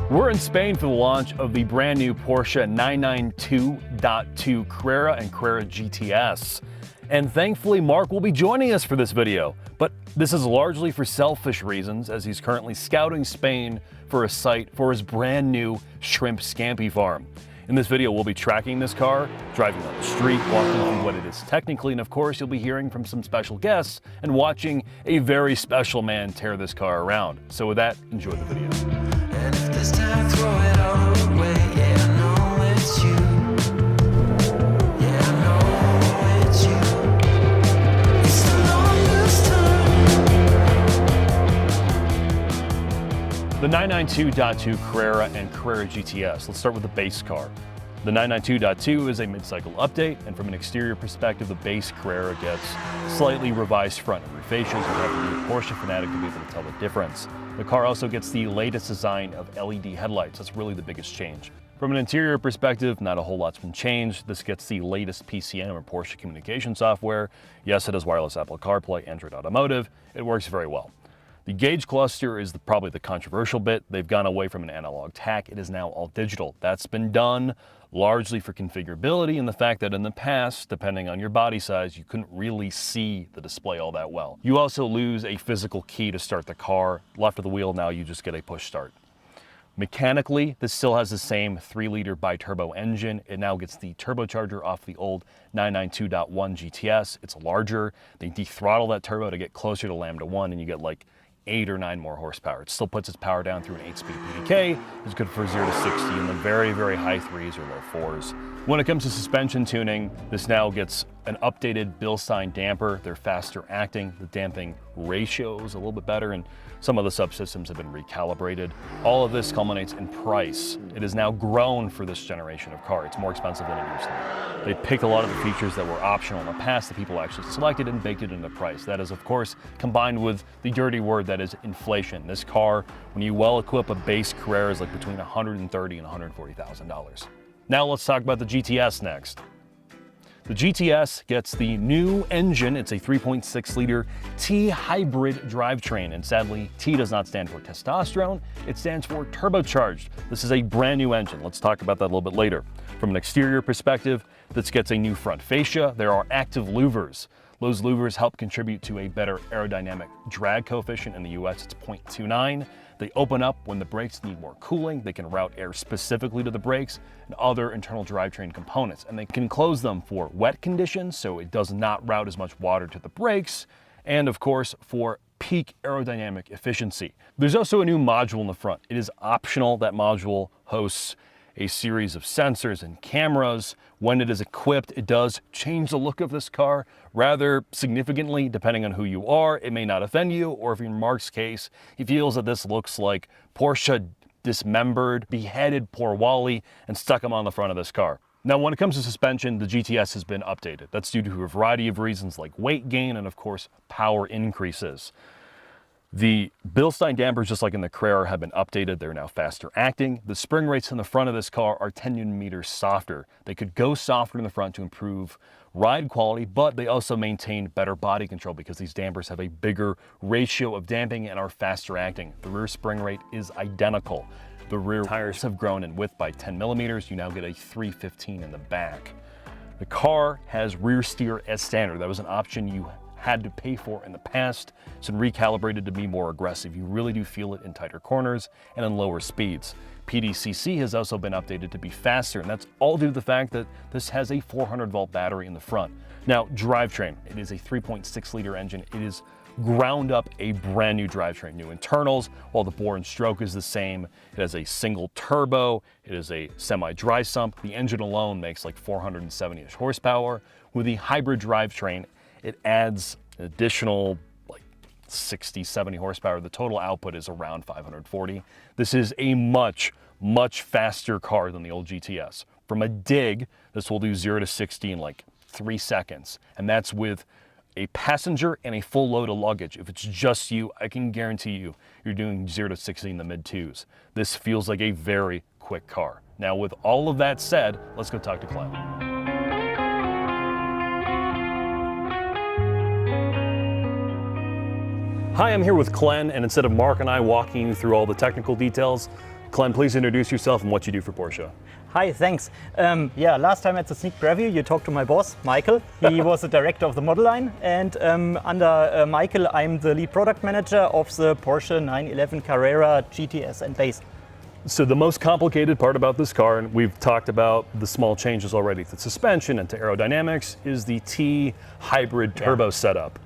We're in Spain for the launch of the brand new Porsche 992.2 Carrera and Carrera GTS. And thankfully, Mark will be joining us for this video. But this is largely for selfish reasons, as he's currently scouting Spain for a site for his brand new shrimp scampi farm. In this video, we'll be tracking this car, driving on the street, walking through what it is technically, and of course, you'll be hearing from some special guests and watching a very special man tear this car around. So with that, enjoy the video. And if this time, throw it all away. Yeah, I know it's you. Yeah, I know it's you. It's the longest time. The 992.2 Carrera and Carrera GTS. Let's start with the base car. The 992.2 is a mid-cycle update, and from an exterior perspective, the base Carrera gets slightly revised front and rear fascias. You have to be a Porsche fanatic to be able to tell the difference. The car also gets the latest design of LED headlights. That's really the biggest change. From an interior perspective, not a whole lot's been changed. This gets the latest PCM or Porsche communication software. Yes, it has wireless Apple CarPlay, Android Automotive. It works very well. The gauge cluster is probably the controversial bit. They've gone away from an analog tach. It is now all digital. That's been done largely for configurability and the fact that in the past, depending on your body size, you couldn't really see the display all that well. You also lose a physical key to start the car. Left of the wheel, now you just get a push start. Mechanically, this still has the same 3-liter bi-turbo engine. It now gets the turbocharger off the old 992.1 GTS. It's larger. They dethrottle that turbo to get closer to Lambda 1, and you get like 8 or 9 more horsepower. It still puts its power down through an 8-speed PDK. It's good for 0 to 60 in the very, very high 3s or low 4s. When it comes to suspension tuning, this now gets an updated Bilstein damper. They're faster acting. The damping ratio is a little bit better, and some of the subsystems have been recalibrated. All of this culminates in price. It has now grown for this generation of car. It's more expensive than it used to be. They picked a lot of the features that were optional in the past that people actually selected and baked it into price. That is, of course, combined with the dirty word that is inflation. This car, when you well equip a base Carrera, is like between $130,000 and $140,000. Now let's talk about the GTS next. The GTS gets the new engine. It's a 3.6-liter T hybrid drivetrain, and sadly, T does not stand for testosterone. It stands for turbocharged. This is a brand new engine. Let's talk about that a little bit later. From an exterior perspective, this gets a new front fascia. There are active louvers. Those louvers help contribute to a better aerodynamic drag coefficient. In the US, it's 0.29. They open up when the brakes need more cooling. They can route air specifically to the brakes and other internal drivetrain components. And they can close them for wet conditions, so it does not route as much water to the brakes. And of course, for peak aerodynamic efficiency. There's also a new module in the front. It is optional. That module hosts a series of sensors and cameras. When it is equipped, it does change the look of this car rather significantly, depending on who you are. It may not offend you, or if in Mark's case, he feels that this looks like Porsche dismembered, beheaded poor Wally, and stuck him on the front of this car. Now, when it comes to suspension, the GTS has been updated. That's due to a variety of reasons like weight gain and, of course, power increases. The Bilstein dampers, just like in the Carrera, have been updated. They're now faster acting. The spring rates in the front of this car are 10 Newton meters softer. They could go softer in the front to improve ride quality, but they also maintain better body control because these dampers have a bigger ratio of damping and are faster acting. The rear spring rate is identical. The rear tires have grown in width by 10 millimeters. You now get a 315 in the back. The car has rear steer as standard. That was an option you had to pay for in the past. It's been recalibrated to be more aggressive. You really do feel it in tighter corners and in lower speeds. PDCC has also been updated to be faster, and that's all due to the fact that this has a 400-volt battery in the front. Now, drivetrain, it is a 3.6-liter engine. It is ground up a brand new drivetrain, new internals, while the bore and stroke is the same. It has a single turbo. It is a semi-dry sump. The engine alone makes like 470-ish horsepower. With the hybrid drivetrain, it adds an additional like 60, 70 horsepower. The total output is around 540. This is a much, much faster car than the old GTS. From a dig, this will do 0 to 60 in like 3 seconds. And that's with a passenger and a full load of luggage. If it's just you, I can guarantee you, you're doing 0 to 60 in the mid-2s. This feels like a very quick car. Now, with all of that said, let's go talk to Clem. Hi, I'm here with Glenn, and instead of Mark and I walking you through all the technical details, Clem, please introduce yourself and what you do for Porsche. Hi, thanks. Last time at the sneak preview, you talked to my boss, Michael. He was the director of the model line, and under Michael, I'm the lead product manager of the Porsche 911 Carrera GTS and base. So the most complicated part about this car, and we've talked about the small changes already to suspension and to aerodynamics, is the T hybrid turbo setup.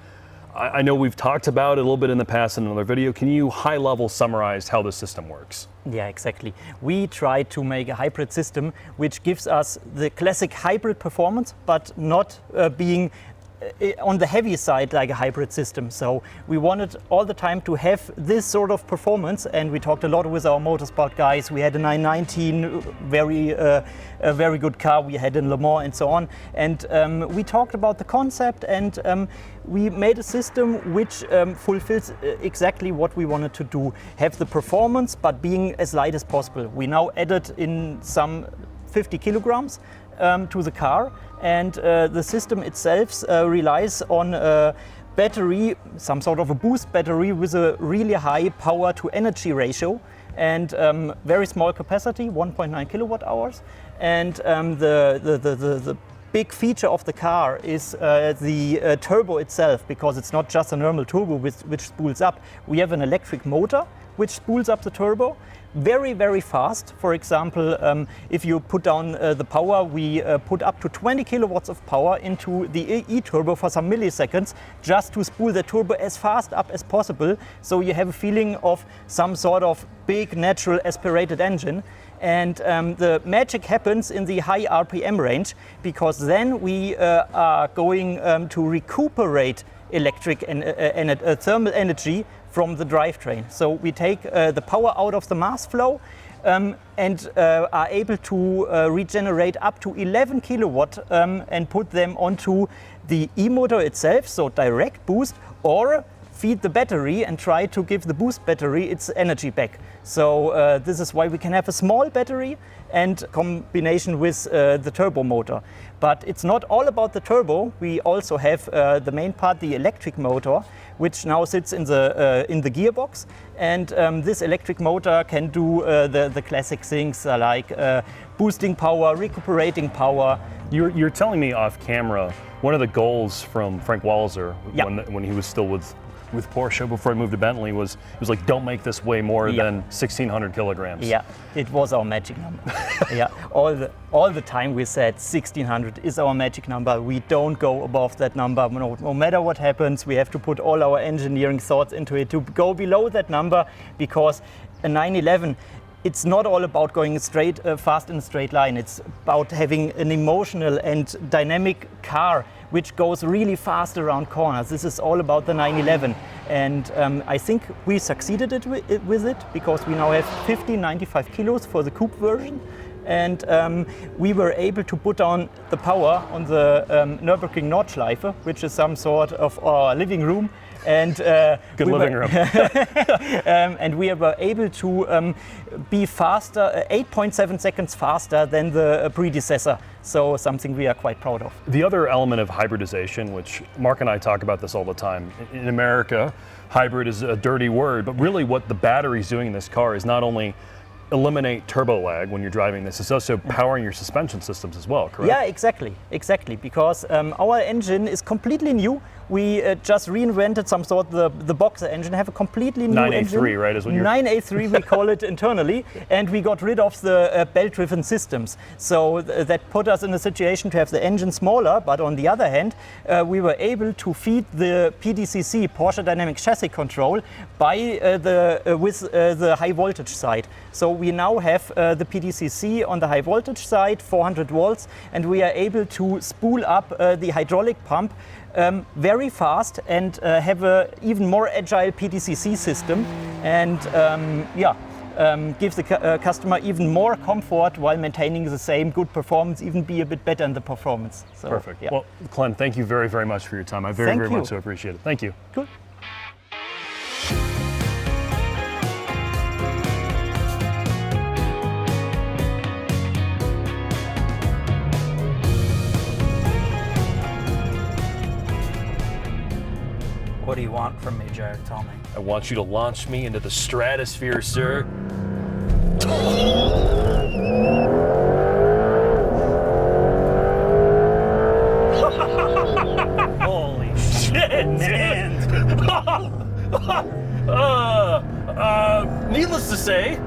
I know we've talked about it a little bit in the past in another video. Can you high level summarize how the system works? Yeah, exactly. We try to make a hybrid system which gives us the classic hybrid performance, but not being on the heavy side like a hybrid system. So we wanted all the time to have this sort of performance, and we talked a lot with our motorsport guys. We had a 919, a very good car we had in Le Mans and so on. And we talked about the concept, and we made a system which fulfills exactly what we wanted to do. Have the performance, but being as light as possible. We now added in some 50 kilograms to the car, and the system itself relies on a battery, some sort of a boost battery with a really high power to energy ratio, and very small capacity, 1.9 kilowatt hours. And the big feature of the car is the turbo itself, because it's not just a normal turbo which spools up. We have an electric motor which spools up the turbo very, very fast. For example, if you put down the power, we put up to 20 kilowatts of power into the e-turbo for some milliseconds, just to spool the turbo as fast up as possible. So you have a feeling of some sort of big natural aspirated engine. And the magic happens in the high RPM range, because then we are going to recuperate electric and thermal energy from the drivetrain. So we take the power out of the mass flow and are able to regenerate up to 11 kilowatt and put them onto the e-motor itself, so direct boost, or feed the battery and try to give the boost battery its energy back. So this is why we can have a small battery and combination with the turbo motor. But it's not all about the turbo. We also have the main part, the electric motor, which now sits in the gearbox. And this electric motor can do the classic things like boosting power, recuperating power. You're telling me off camera, one of the goals from Frank Walser, when he was still with Porsche before I moved to Bentley, was like, don't make this weigh more than 1,600 kilograms. Yeah, it was our magic number. Yeah, all the time we said 1,600 is our magic number. We don't go above that number. No matter what happens, we have to put all our engineering thoughts into it to go below that number, because a 911, it's not all about going straight, fast in a straight line. It's about having an emotional and dynamic car which goes really fast around corners. This is all about the 911. And I think we succeeded with it, because we now have 95 kilos for the coupe version. And we were able to put down the power on the Nürburgring Nordschleife, which is some sort of our living room. And good living room. And we were able to be faster, 8.7 seconds faster than the predecessor. So something we are quite proud of. The other element of hybridization, which Mark and I talk about this all the time, in America, hybrid is a dirty word, but really what the battery's doing in this car is not only eliminate turbo lag when you're driving this, it's also powering your suspension systems as well, correct? Yeah, exactly, because our engine is completely new. We just reinvented some sort of the boxer engine, have a completely new 983, engine. right? Is what you're 983 we call it internally, and we got rid of the belt-driven systems. So that put us in a situation to have the engine smaller, but on the other hand, we were able to feed the PDCC, Porsche Dynamic Chassis Control, by with the high voltage side. So we now have the PDCC on the high voltage side, 400 volts, and we are able to spool up the hydraulic pump very fast and have an even more agile PDCC system, and give the customer even more comfort while maintaining the same good performance, even be a bit better in the performance. So, perfect. Yeah. Well, Clem, thank you very, very much for your time. I very much so appreciate it. Thank you. Good. What do you want from me, Jorg? Tell me. I want you to launch me into the stratosphere, sir. Holy shit, man. Needless to say,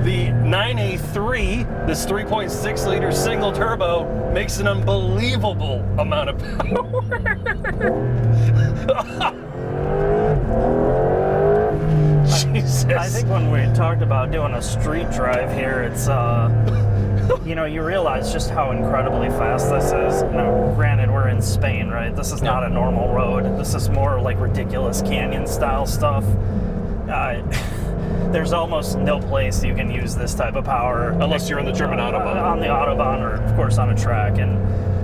the 9A3, this 3.6 liter single turbo, makes an unbelievable amount of power. Jesus. I think when we talked about doing a street drive here, it's you know, you realize just how incredibly fast this is. Now, granted, we're in Spain, right? This is not a normal road. This is more like ridiculous canyon style stuff. There's almost no place you can use this type of power Unless you're on the German Autobahn. On the Autobahn, or of course on a track. And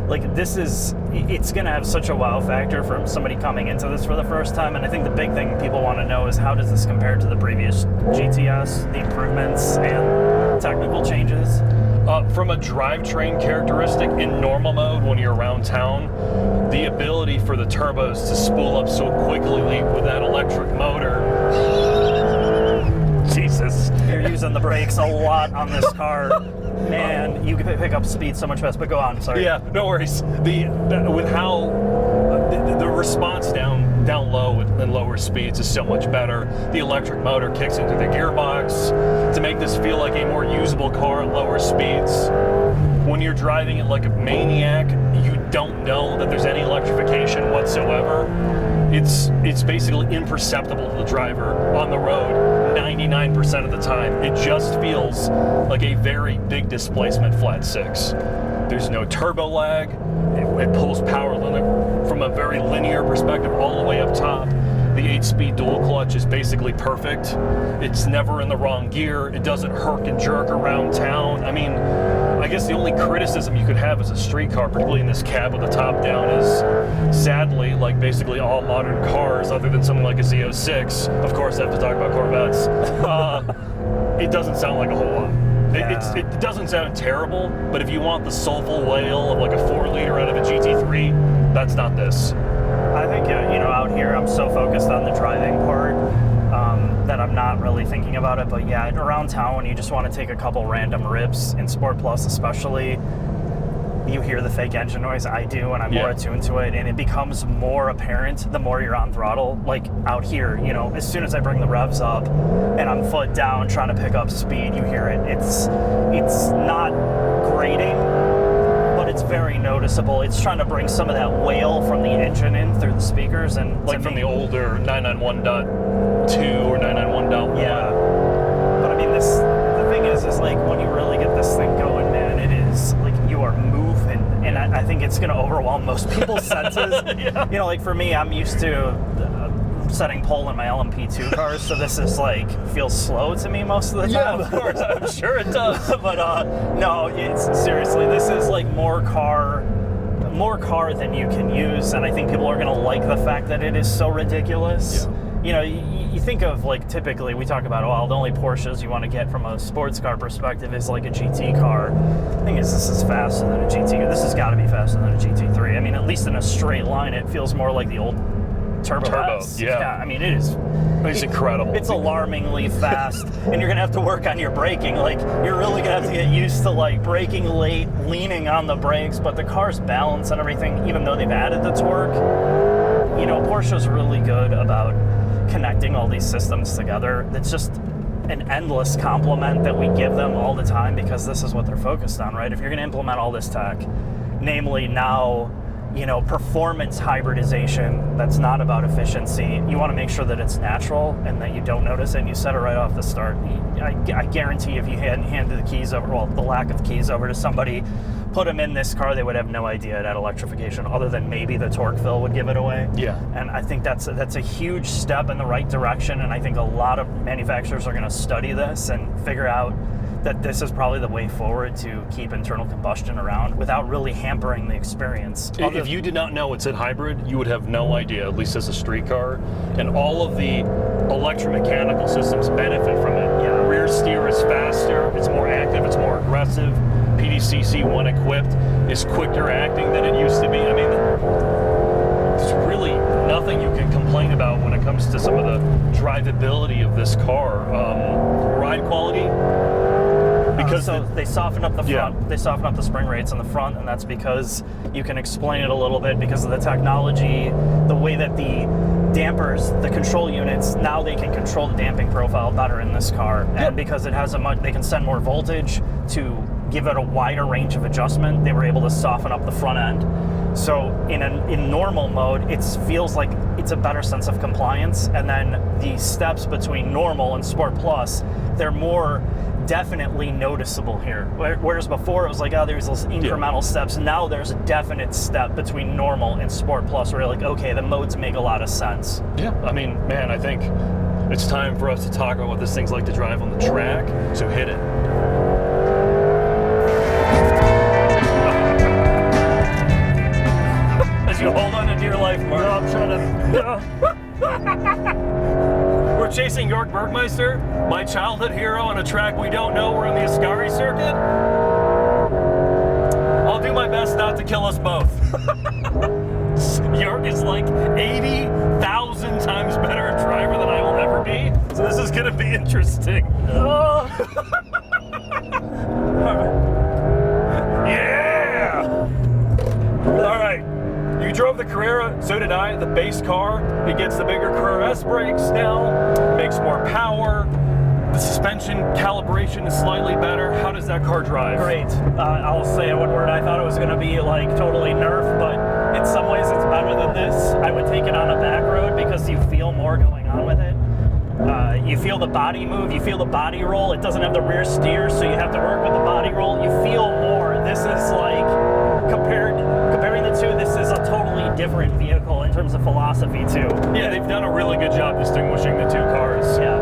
like, it's gonna have such a wow factor from somebody coming into this for the first time. And I think the big thing people want to know is, how does this compare to the previous GTS, the improvements and technical changes? From a drivetrain characteristic in normal mode, when you're around town, the ability for the turbos to spool up so quickly with that electric motor. Jesus. You're using the brakes a lot on this car. Man, you can pick up speed so much faster, but go on, sorry. Yeah, no worries. With how the response down low and lower speeds is so much better. The electric motor kicks into the gearbox to make this feel like a more usable car at lower speeds. When you're driving it like a maniac, you don't know that there's any electrification whatsoever. It's basically imperceptible to the driver on the road 99% of the time. It just feels like a very big displacement flat six. There's no turbo lag. It pulls power from a very linear perspective all the way up top. The 8-speed dual clutch is basically perfect. It's never in the wrong gear. It doesn't herk and jerk around town. I mean, I guess the only criticism you could have as a street car, particularly in this cab with the top down, is sadly, like basically all modern cars, other than something like a Z06, of course I have to talk about Corvettes, it doesn't sound like a whole lot. Yeah. It doesn't sound terrible, but if you want the soulful wail of like a 4-liter out of a GT3, that's not this. I think, you know, out here I'm so focused on the driving part that I'm not really thinking about it. But yeah, around town, when you just want to take a couple random rips, in Sport Plus especially, you hear the fake engine noise. I do, and I'm more attuned to it, and it becomes more apparent the more you're on throttle. Like out here, you know, as soon as I bring the revs up and I'm foot down trying to pick up speed, you hear it. It's not grating, but it's very noticeable. It's trying to bring some of that wail from the engine in through the speakers, and like from the older 991.2 or 991.1. Yeah. But I mean, the thing is like, when you really get this thing going, man, it is like you are moving, and I think it's going to overwhelm most people's senses. Yeah. You know, like for me, I'm used to setting pole in my LMP2 cars, so this is like, feels slow to me most of the time. Yeah, of course, I'm sure it does. But no, it's seriously, this is like more car than you can use, and I think people are going to like the fact that it is so ridiculous. Yeah. You know, you think of like, typically we talk about, well, the only Porsches you want to get from a sports car perspective is like a GT car. The thing is, this is faster than a GT. This has got to be faster than a GT3. I mean, at least in a straight line, it feels more like the old Turbo S. Yeah. I mean, it is. It's incredible. It's alarmingly fast, and you're gonna have to work on your braking. Like, you're really gonna have to get used to like braking late, leaning on the brakes. But the car's balance and everything, even though they've added the torque, you know, Porsche's really good about connecting all these systems together. It's just an endless compliment that we give them all the time, because this is what they're focused on, right? If you're gonna implement all this tech, namely now, you know, performance hybridization that's not about efficiency, you want to make sure that it's natural and that you don't notice it, and you set it right off the start. I guarantee if you handed the keys over, well, the lack of keys over to somebody, put them in this car, they would have no idea it had electrification, other than maybe the torque fill would give it away. Yeah. And I think that's a huge step in the right direction, and I think a lot of manufacturers are going to study this and figure out that this is probably the way forward to keep internal combustion around without really hampering the experience. If you did not know it's a hybrid, you would have no idea, at least as a street car. And all of the electromechanical systems benefit from it. Yeah. Rear steer is faster, it's more active, it's more aggressive. PDCC, when equipped, is quicker acting than it used to be. I mean, there's really nothing you can complain about when it comes to some of the drivability of this car. Ride quality, because so they soften up the front. Yeah. They soften up the spring rates in the front, and that's because you can explain it a little bit because of the technology, the way that the dampers, the control units, now they can control the damping profile better in this car, and because it has they can send more voltage to give it a wider range of adjustment. They were able to soften up the front end. So in normal mode, it feels like it's a better sense of compliance, and then the steps between normal and Sport Plus, they're more definitely noticeable here. Whereas before it was like, oh, there's those incremental steps. Now there's a definite step between normal and Sport Plus where you're like, okay, the modes make a lot of sense. Yeah, I mean, man, I think it's time for us to talk about what this thing's like to drive on the track, so hit it. As you hold on to dear life, Mark. No, I'm trying to... We're chasing Jorg Bergmeister, my childhood hero on a track we don't know. We're on the Ascari circuit. I'll do my best not to kill us both. Jorg is like 80,000 times better a driver than I will ever be, so this is gonna be interesting. Yeah! All right. You drove the Carrera, so did I. The base car, it gets the bigger Carrera S brakes now, makes more power. The suspension calibration is slightly better. How does that car drive? Great. I'll say one word. I thought it was going to be like totally Nerf, but in some ways it's better than this. I would take it on a back road because you feel more going on with it. You feel the body move, you feel the body roll. It doesn't have the rear steer, so you have to work with the body roll. You feel more. This is like, comparing the two, this is a totally different vehicle in terms of philosophy too. Yeah, they've done a really good job distinguishing the two cars. Yeah.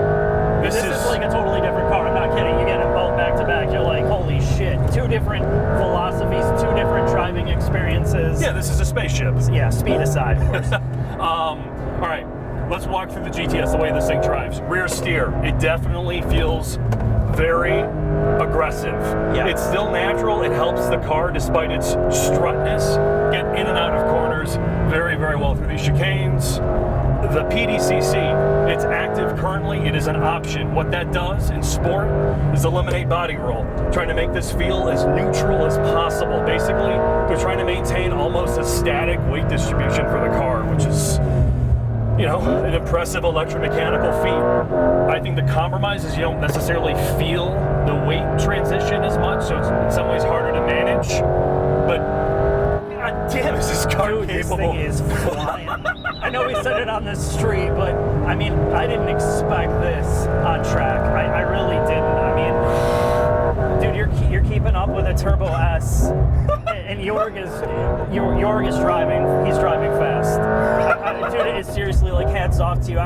This is like a totally different car. I'm not kidding. You get them both back to back. You're like, holy shit. Two different philosophies, two different driving experiences. Yeah, this is a spaceship. Yeah, speed aside, of course. All right, let's walk through the GTS, the way this thing drives. Rear steer, it definitely feels very aggressive. Yeah. It's still natural. It helps the car, despite its strutness, get in and out of corners very, very well through these chicanes. The PDCC, it's active currently. It is an option. What that does in sport is eliminate body roll, trying to make this feel as neutral as possible. Basically, they're trying to maintain almost a static weight distribution for the car, which is, you know, an impressive electromechanical feat. I think the compromise is you don't necessarily feel the weight transition as much, so it's in some ways harder to manage. But god damn, is this car Dude, this capable? thing is flying. I know we said it on the street, but I mean, I didn't expect this on track. I really didn't. I mean, dude, you're keeping up with a Turbo S, and Jorg is driving. He's driving fast. Dude, it's seriously like hats off to you.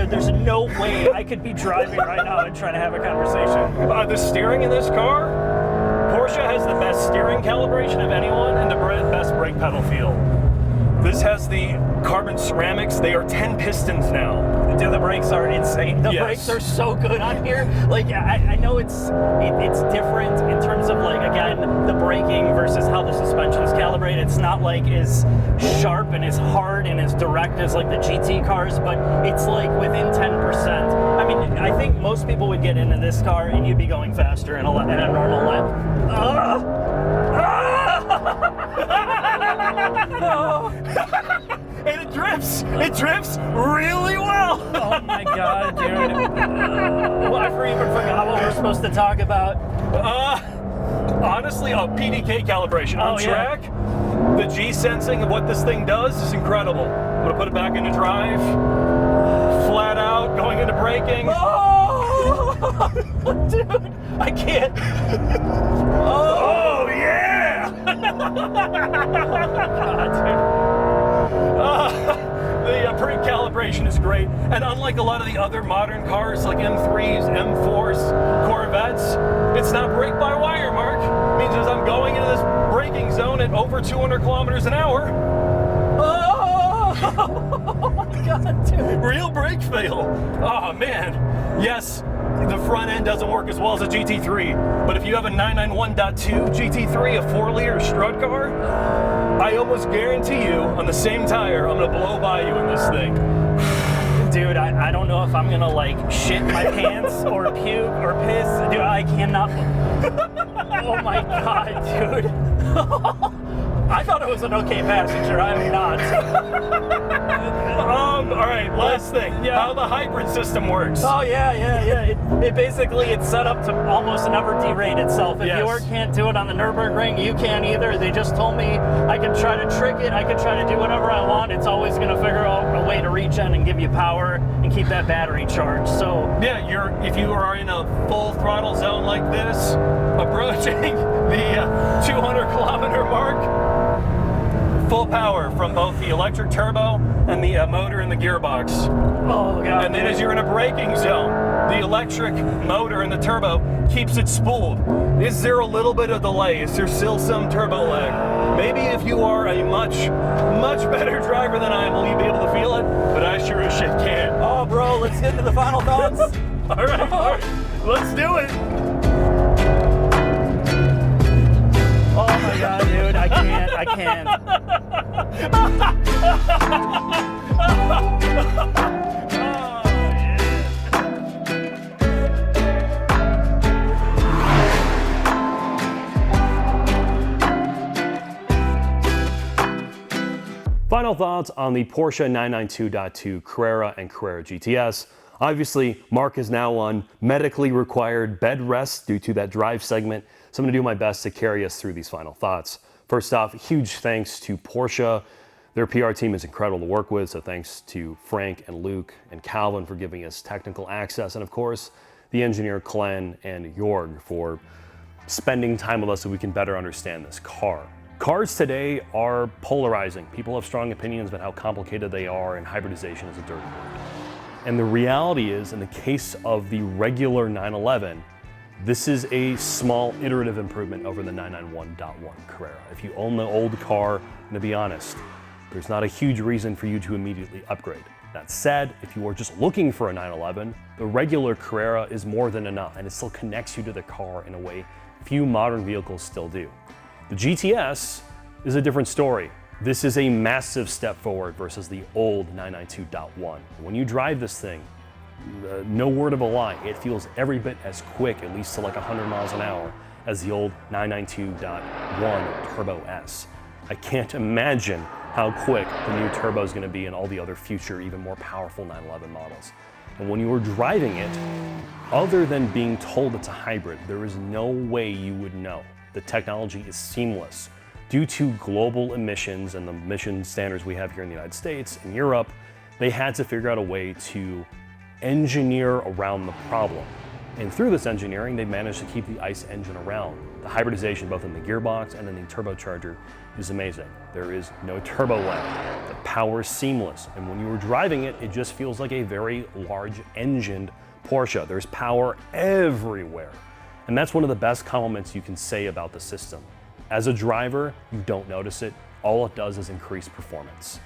There's no way I could be driving right now and trying to have a conversation. The steering in this car, Porsche has the best steering calibration of anyone and the best brake pedal feel. This has the carbon ceramics. They are 10 pistons now. Dude, the brakes are insane. The brakes are so good on here. Like, I know it's different in terms of, like, again, the braking versus how the suspension is calibrated. It's not like as sharp and as hard and as direct as like the GT cars, but it's like within 10%. I mean, I think most people would get into this car and you'd be going faster in a normal lap. And it drifts! It drifts really well! Oh my god, dude. Well, I even forgot what we're supposed to talk about. Honestly, PDK calibration on track. The G sensing of what this thing does is incredible. I'm gonna put it back into drive. Flat out, going into braking. Oh! Dude, I can't. Oh yeah! God, dude. The pre-calibration is great, and unlike a lot of the other modern cars like M3s, M4s, Corvettes, it's not brake-by-wire, Mark. It means as I'm going into this braking zone at over 200 kilometers an hour. Oh my god, dude. Real brake fail. Oh man. Yes, the front end doesn't work as well as a GT3, but if you have a 991.2 GT3, a 4-liter strut car, I almost guarantee you, on the same tire, I'm gonna blow by you in this thing. Dude, I don't know if I'm gonna like shit my pants or puke or piss. Dude, I cannot. Oh my God, dude. I thought it was an okay passenger, I'm not. All right, last thing. Yeah. How the hybrid system works. Oh yeah. It basically, it's set up to almost never derate itself. If Yes. Jorg can't do it on the Nürburgring, you can't either. They just told me I can try to trick it, I can try to do whatever I want. It's always gonna figure out a way to regen and give you power and keep that battery charged. So Yeah, if you are in a full throttle zone like this, approaching the 200 kilometer mark, full power from both the electric turbo and the motor and the gearbox. oh God. And then as you're in a braking zone, the electric motor and the turbo keeps it spooled. Is there a little bit of delay? Is there still some turbo lag? Maybe if you are a much better driver than I am, will you be able to feel it? But I sure as shit can't. Oh bro, let's get to the final thoughts. All right, let's do it. Oh my God, dude, I can't. Final thoughts on the Porsche 992.2 Carrera and Carrera GTS. Obviously, Mark is now on medically required bed rest due to that drive segment, so I'm going to do my best to carry us through these final thoughts. First off, huge thanks to Porsche. Their PR team is incredible to work with, so thanks to Frank and Luke and Calvin for giving us technical access, and of course, the engineer Glenn and Jorg for spending time with us so we can better understand this car. Cars today are polarizing. People have strong opinions about how complicated they are, and hybridization is a dirty word. And the reality is, in the case of the regular 911, this is a small iterative improvement over the 991.1 Carrera. If you own the old car, and to be honest, there's not a huge reason for you to immediately upgrade. That said, if you are just looking for a 911, the regular Carrera is more than enough, and it still connects you to the car in a way few modern vehicles still do. The GTS is a different story. This is a massive step forward versus the old 992.1. When you drive this thing, no word of a lie, it feels every bit as quick, at least to like 100 miles an hour, as the old 992.1 Turbo S. I can't imagine how quick the new turbo is going to be in all the other future, even more powerful 911 models. And when you are driving it, other than being told it's a hybrid, there is no way you would know. The technology is seamless. Due to global emissions and the emission standards we have here in the United States and Europe, they had to figure out a way to engineer around the problem. And through this engineering, they managed to keep the ICE engine around. The hybridization, both in the gearbox and in the turbocharger, is amazing. There is no turbo lag. The power is seamless. And when you are driving it, it just feels like a very large engined Porsche. There's power everywhere. And that's one of the best compliments you can say about the system. As a driver, you don't notice it. All it does is increase performance.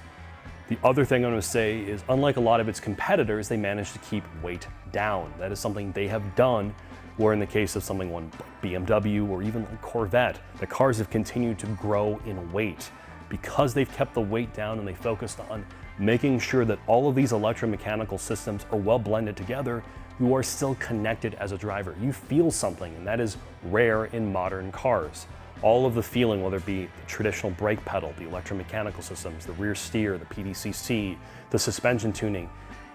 The other thing I'm going to say is, unlike a lot of its competitors, they managed to keep weight down. That is something they have done, where in the case of something like BMW or even like Corvette, the cars have continued to grow in weight. Because they've kept the weight down and they focused on making sure that all of these electromechanical systems are well blended together, you are still connected as a driver. You feel something, and that is rare in modern cars. All of the feeling, whether it be the traditional brake pedal, the electromechanical systems, the rear steer, the PDCC, the suspension tuning,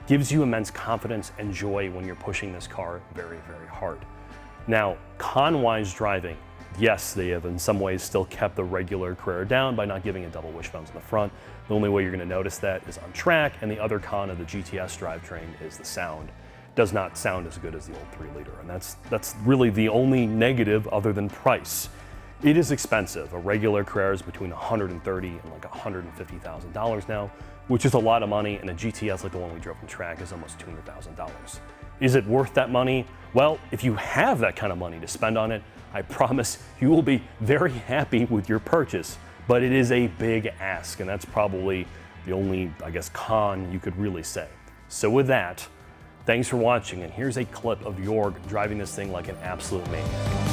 gives you immense confidence and joy when you're pushing this car very, very hard. Now, con-wise driving, yes, they have in some ways still kept the regular Carrera down by not giving it double wishbones in the front. The only way you're going to notice that is on track, and the other con of the GTS drivetrain is the sound. It does not sound as good as the old 3-liter, and that's really the only negative other than price. It is expensive. A regular Carrera is between $130,000 and like $150,000 now, which is a lot of money, and a GTS like the one we drove on track is almost $200,000. Is it worth that money? Well, if you have that kind of money to spend on it, I promise you will be very happy with your purchase, but it is a big ask, and that's probably the only, I guess, con you could really say. So with that, thanks for watching, and here's a clip of Jorg driving this thing like an absolute maniac.